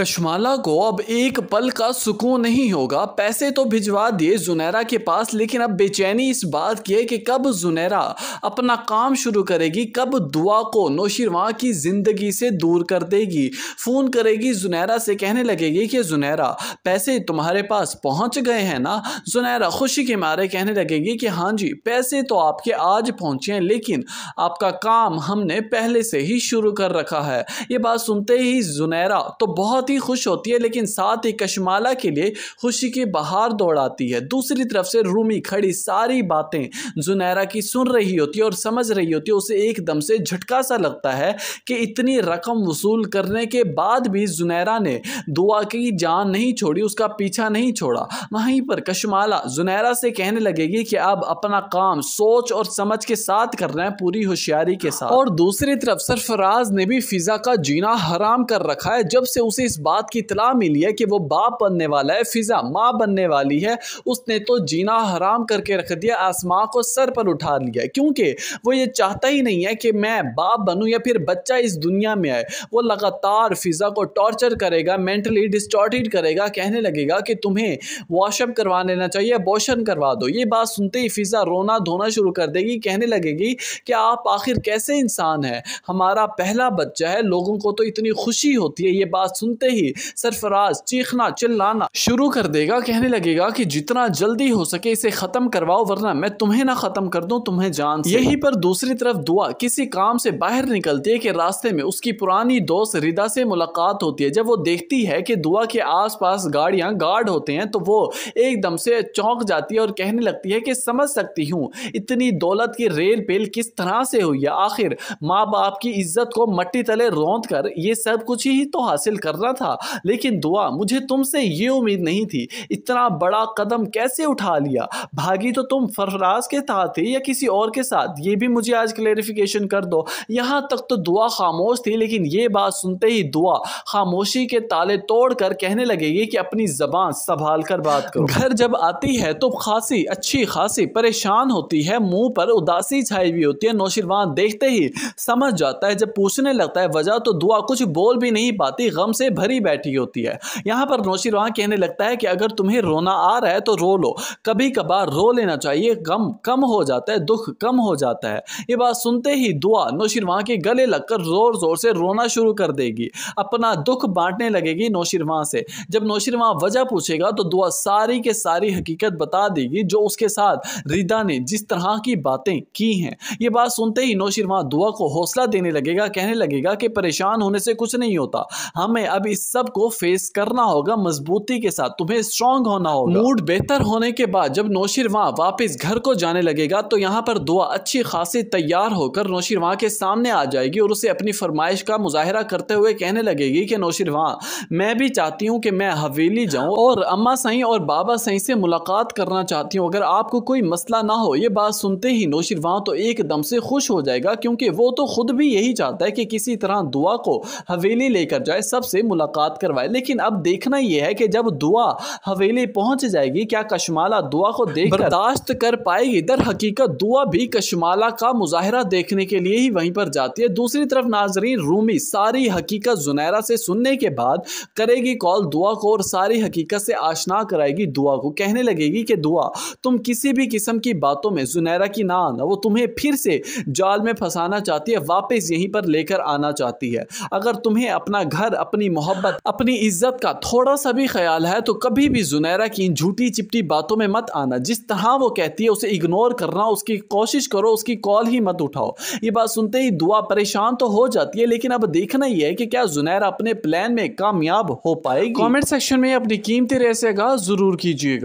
कशमाला को अब एक पल का सुकून नहीं होगा। पैसे तो भिजवा दिए जुनैरा के पास, लेकिन अब बेचैनी इस बात की है कि कब जुनैरा अपना काम शुरू करेगी, कब दुआ को नौशीरवां की जिंदगी से दूर कर देगी। फोन करेगी जुनैरा से, कहने लगेगी कि जुनैरा पैसे तुम्हारे पास पहुंच गए हैं ना। जुनैरा खुशी के मारे कहने लगेगी कि हाँ जी, पैसे तो आपके आज पहुंचे हैं, लेकिन आपका काम हमने पहले से ही शुरू कर रखा है। ये बात सुनते ही जुनैरा तो बहुत ही खुश होती है, लेकिन साथ ही कशमाला के लिए खुशी की बहार दौड़ाती है। दूसरी तरफ से रूमी खड़ी सारी बातें जुनैरा की सुन रही होती है और समझ रही होती है। उसे एकदम से झटका सा लगता है कि इतनी रकम वसूल करने के बाद भी जुनैरा ने दुआ की जान नहीं छोड़ी, उसका पीछा नहीं छोड़ा। वहीं पर कशमाला जुनैरा से कहने लगेगी कि अब अपना काम सोच और समझ के साथ करना है, पूरी होशियारी के साथ। और दूसरी तरफ सरफराज ने भी फिजा का जीना हराम कर रखा है। जब से उसे इस बात की इत्तला मिली है कि वो बाप बनने वाला है, फिजा माँ बनने वाली है, उसने तो जीना हराम करके रख दिया, आसमां को सर पर उठा लिया, क्योंकि वो ये चाहता ही नहीं है कि मैं बाप बनूं या फिर बच्चा इस दुनिया में आए। वो लगातार फिजा को टॉर्चर करेगा, मेंटली डिस्टॉर्टेड करेगा, कहने लगेगा कि तुम्हें वॉशअप करवा लेना चाहिए, अबॉर्शन करवा दो। ये बात सुनते ही फिजा रोना धोना शुरू कर देगी, कहने लगेगी कि आप आखिर कैसे इंसान हैं, हमारा पहला बच्चा है, लोगों को तो इतनी खुशी होती है। ये बात सुनते ही सरफराज चीखना चिल्लाना शुरू कर देगा, कहने लगेगा कि जितना जल्दी हो सके इसे खत्म करवाओ, वरना मैं तुम्हें ना खत्म कर दूं, तुम्हें जान से। यहीं पर दूसरी तरफ दुआ किसी काम से बाहर निकलती है कि रास्ते में उसकी पुरानी दोस्त रिदा से मुलाकात होती है। जब वो देखती है कि दुआ के आसपास गाड़ियां गार्ड होते हैं, तो वो एकदम से चौंक जाती है और कहने लगती है कि समझ सकती हूँ इतनी दौलत की रेल पेल किस तरह से हुई है। आखिर माँ बाप की इज्जत को मट्टी तले रौंद कर ये सब कुछ ही तो हासिल करना था, लेकिन दुआ मुझे तुमसे ये उम्मीद नहीं थी, इतना बड़ा कदम कैसे उठा लिया। भागी तो तुम सरफराज के साथ थी या किसी और के साथ, ये भी मुझे आज क्लेरिफिकेशन कर दो। यहाँ तक तो दुआ खामोश थी, लेकिन ये बात सुनते ही दुआ खामोशी के ताले तोड़कर कहने लगेगी कि अपनी जबान संभाल कर बात करो। घर जब आती है तो खासी अच्छी खासी परेशान होती है, मुंह पर उदासी छाई हुई होती है। नौशीरवान देखते ही समझ जाता है, जब पूछने लगता है वजह तो दुआ कुछ बोल भी नहीं पाती, गम से भरी बैठी होती है। यहाँ पर नौशीरवान कहने लगता है कि अगर तुम्हें रोना आ रहा है तो रो लो, कभी कभार रो लेना चाहिए, गम कम हो जाता है, दुख कम हो जाता है। ये बात सुनते ही दुआ नौशीरवान के गले लगकर जोर जोर से रोना शुरू कर देगी, अपना दुख बांटने लगेगी नौशीरवान से। जब नौशीरवान वजह पूछेगा तो दुआ सारी के सारी हकीकत बता देगी, जो उसके साथ रिदा ने जिस तरह की बातें की हैं। ये बात सुनते ही नौशीरवान दुआ को हौसला देने लगेगा, कहने लगेगा कि परेशान होने से कुछ नहीं होता, हमें अब इस सब को फेस करना होगा मजबूती के साथ, तुम्हें स्ट्रांग होना होगा। मूड बेहतर होने के बाद जब नौशीरवान वापस घर को जाने लगेगा तो यहाँ पर दुआ अच्छी खासी तैयार होकर नौशीरवान के सामने आ जाएगी और उसे अपनी फरमाइश का मुजाहिरा करते हुए कहने लगेगी कि नौशीरवान, मैं भी चाहती हूँ कि मैं हवेली जाऊँ और अम्मा सही और बाबा सही से मुलाकात करना चाहती हूँ, अगर आपको कोई मसला ना हो। ये बात सुनते ही नौशीरवान तो एकदम से खुश हो जाएगा, क्योंकि वो तो खुद भी यही चाहता है कि किसी तरह दुआ को हवेली लेकर जाए, सबसे मुलाकात करवाए। लेकिन अब देखना यह है कि जब दुआ हवेली पहुंच जाएगी, क्या कशमाला दुआ को देख बर्दाश्त कर पाएगी। दर हकीकत दुआ भी कशमाला का मुजाहिरा देखने के लिए ही वहीं पर जाती है। दूसरी तरफ नाजरीन रूमी सारी हकीकत जुनैरा से सुनने के बाद करेगी कॉल दुआ को और सारी हकीकत से आशना कराएगी दुआ को। कहने लगेगी कि दुआ, तुम किसी भी किस्म की बातों में जुनैरा की ना आना, वो तुम्हें फिर से जाल में फंसाना चाहती है, वापस यहीं पर लेकर आना चाहती है। अगर तुम्हें अपना घर, अपनी मोहब्बत, अपनी इज्जत का थोड़ा सा भी ख्याल है तो कभी भी जुनैरा की इन झूठी चिपटी बातों में मत आना। जिस तरह वो कहती है उसे इग्नोर करना, उसकी कोशिश करो, उसकी कॉल ही मत उठाओ। ये बात सुनते ही दुआ परेशान तो हो जाती है, लेकिन अब देखना ही है कि क्या जुनैरा अपने प्लान में कामयाब हो पाएगी। कमेंट सेक्शन में अपनी कीमती राय से आगाज़ जरूर कीजिएगा।